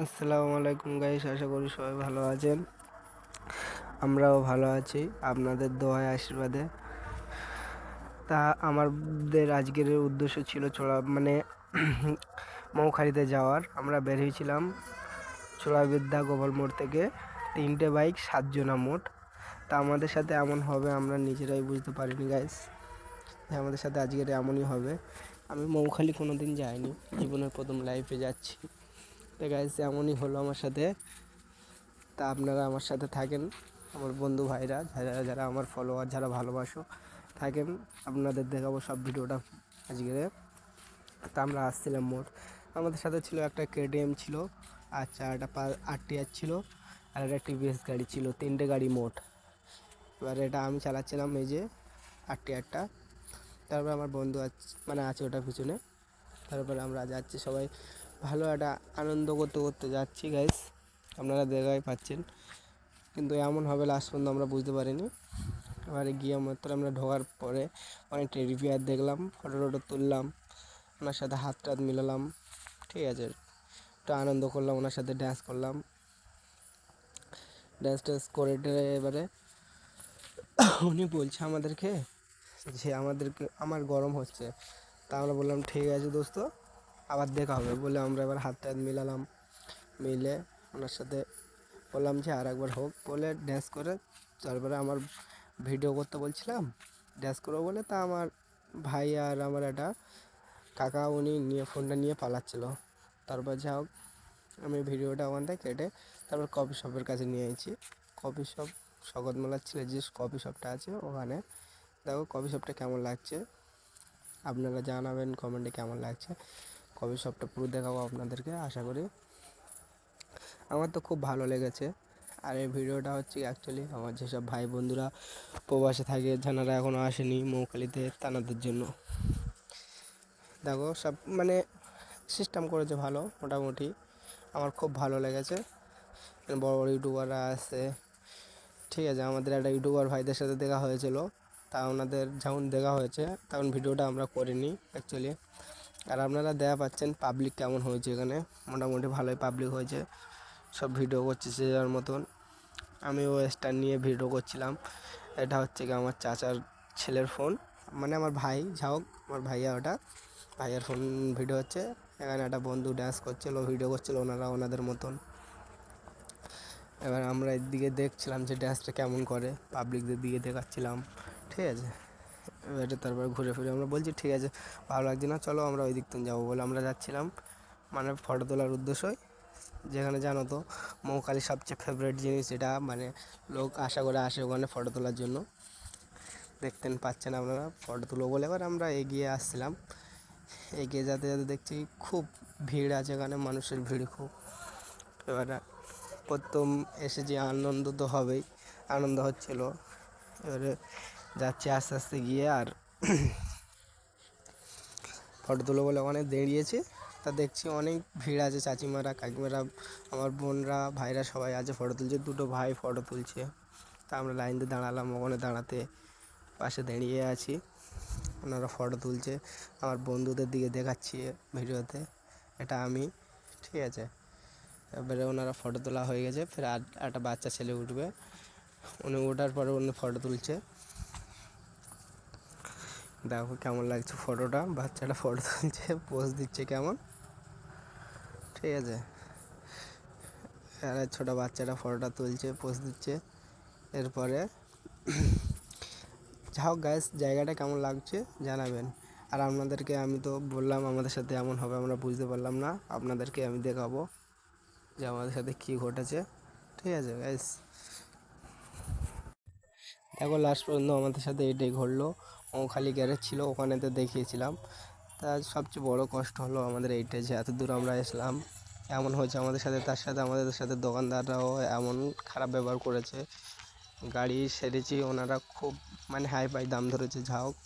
আসসালামু আলাইকুম গাইস, আশা করি সবাই ভালো আছেন। আমরাও ভালো আছি আপনাদের দোয়ায় আশীর্বাদে। তা আমাদের আজকের উদ্দেশ্য ছিল মৌখালিতে যাওয়ার। আমরা বের হয়েছিলাম চোলাবিদ্যা গোপাল মোড় থেকে। 3টে বাইক, 7 জনা মোট। তা আমাদের সাথে এমন হবে আমরা নিজেরাই বুঝতে পারিনি গাইস, আমাদের সাথে আজকের এমনই হবে। আমি মৌখালি কোনো দিন যাইনি, জীবনের প্রথম লাইফে যাচ্ছি। তো গাইস এমনই হলো আমার সাথে। তা আপনারা আমার সাথে থাকেন, আমার বন্ধু ভাইরা যারা যারা আমার ফলোয়ার, যারা ভালোবাসো থাকেন, আপনাদের দেখাবো সব ভিডিওটা আজকে। তা আমরা আসছিলাম মোট, আমাদের সাথে ছিল একটা কেটিএম ছিল, আচ্ছা একটা আরটিআর ছিল, আর একটা টিভিএস গাড়ি ছিল। 3টে গাড়ি মোট। এবার এটা আমি চালাচ্ছিলাম, এই যে আরটিআরটা। তারপরে আমার বন্ধু আছে ওটার পিছনে। তারপরে আমরা যাচ্ছি সবাই, ভালো একটা আনন্দ করতে করতে যাচ্ছি গাইস, আপনারা দেখাই পাচ্ছেন। কিন্তু এমন হবে লাস্ট পর্যন্ত আমরা বুঝতে পারিনি। এবারে গিয়ে মাত্র আমরা ঢোকার পরে অনেক টেডি বিয়ার দেখলাম, ফটো টটো তুললাম, ওনার সাথে হাত টাত মিলালাম, ঠিক আছে, একটু আনন্দ করলাম, ওনার সাথে ড্যান্স করলাম। ড্যান্স ট্যান্স করে এবারে উনি বলছে আমাদেরকে যে আমার গরম হচ্ছে। তা আমরা বললাম ঠিক আছে দোস্ত, আবার দেখা হবে বলে আমরা এবার হাত টাত মিলালাম। মিলে ওনার সাথে বললাম যে আর একবার হোক বলে ড্যান্স করে। তারপরে আমার ভিডিও করতে বলছিলাম, ড্যান্স করবো বলে। তা আমার ভাই আর আমার একটা কাকা উনি ফোনটা নিয়ে পালাচ্ছিলো। তারপর যা হোক আমি ভিডিওটা ওখান থেকে কেটে তারপর কফি শপের কাছে নিয়ে এসেছি। কফি শপ শগৎমেলার ছেলে যে কফি শপটা আছে ওখানে। দেখো কফি শপটা কেমন লাগছে, আপনারা জানাবেন কমেন্টে কেমন লাগছে। কফি শপটা পুরো দেখাবো আপনাদেরকে, আশা করি। আমার তো খুব ভালো লেগেছে। আর এই ভিডিওটা হচ্ছে অ্যাকচুয়ালি আমার যেসব ভাই বন্ধুরা প্রবাসে থাকে, যারা এখনও আসেনি মৌখালিতে, তাদের জন্য। দেখো সব সিস্টেম করেছে ভালো মোটামুটি, আমার খুব ভালো লেগেছে। বড় বড় ইউটিউবাররা আছে, ঠিক আছে। আমাদের একটা ইউটিউবার ভাইদের সাথে দেখা হয়েছিল, তা ওনাদের যখন দেখা হয়েছে তখন ভিডিওটা আমরা করিনি অ্যাকচুয়ালি। আর আপনারা দেখা পাচ্ছেন পাবলিক কেমন হয়েছে এখানে, মোটামুটি ভালোই পাবলিক হয়েছে। সব ভিডিও করছে সে যার মতন। আমিও স্ট্যান্ড নিয়ে ভিডিও করছিলাম। এটা হচ্ছে কি আমার চাচার ছেলের ফোন, আমার ভাই, যাও আমার ভাইয়া, ওটা ভাইয়ার ফোন ভিডিও হচ্ছে। এখানে একটা বন্ধু ড্যান্স করছিল, ভিডিও করছিল, ওনারা ওনাদের মতন। এবার আমরা এদিকে দেখছিলাম যে ড্যান্সটা কেমন করে, পাবলিকদের দিকে দেখাচ্ছিলাম, ঠিক আছে। এবারে তারপর ঘুরে ফিরে আমরা বলছি ঠিক আছে, ভালো লাগছে না, চলো আমরা ওই দিক থেকে যাবো বলে আমরা যাচ্ছিলাম ফটো তোলার উদ্দেশ্যই। যেখানে জানো তো মৌখালির সবচেয়ে ফেভারিট জিনিস এটা, লোক আশা করে আসে ওখানে ফটো তোলার জন্য। দেখতেন পাচ্ছেন আপনারা, ফটো তুলো বলে এবার আমরা এগিয়ে আসছিলাম। এগিয়ে যেতে যেতে দেখছি খুব ভিড় আছে এখানে, মানুষের ভিড় খুব। এবারে প্রথম এসে যে আনন্দ তো হবেই, আনন্দ হচ্ছিল। এবারে যাচ্ছি আস্তে আস্তে গিয়ে, আর ফটো তুলো বলে ওখানে দাঁড়িয়েছে। তা দেখছি অনেক ভিড় আছে, চাচিমারা, কাকিমারা, আমার বোনরা, ভাইরা সবাই আছে, ফটো তুলছে। 2টো ভাই ফটো তুলছে। তা আমরা লাইন দিয়ে দাঁড়ালাম, ওখানে দাঁড়াতে পাশে দাঁড়িয়ে আছি, ওনারা ফটো তুলছে। আমার বন্ধুদের দিকে দেখাচ্ছি ভিডিওতে, এটা আমি, ঠিক আছে। এবারে ওনারা ফটো তোলা হয়ে গেছে, ফের আর একটা বাচ্চা ছেলে উঠবে, উনি ওঠার পরে উনি ফটো তুলছে। দেখো কেমন লাগছে ফটোটা, বাচ্চাটা ফটো তুলছে, পোজ দিচ্ছে কেমন, ঠিক আছে। আর ছোটো বাচ্চাটা ফটোটা তুলছে, পোজ দিচ্ছে। এরপরে যা হোক গাইস, জায়গাটা কেমন লাগছে জানাবেন। আর আপনাদেরকে আমি তো বললাম আমাদের সাথে এমন হবে, আমরা বুঝতে পারলাম না, আপনাদেরকে আমি দেখাবো যে আমাদের সাথে কী ঘটেছে, ঠিক আছে গাইস। দেখো লাস্ট পর্যন্ত আমাদের সাথে এটাই ঘটলো। খালি গ্যারেজ ছিল, ওখানেতে দেখিয়েছিলাম। তা সবচেয়ে বড় কষ্ট হলো আমাদের এইটাই যে এত দূর আমরা এসলাম, এমন হয়েছে আমাদের সাথে। তার সাথে আমাদের সাথে দোকানদাররাও এমন খারাপ ব্যবহার করেছে। গাড়ি সেরেছি, ওনারা খুব হাই ফাই দাম ধরেছে। যা হোক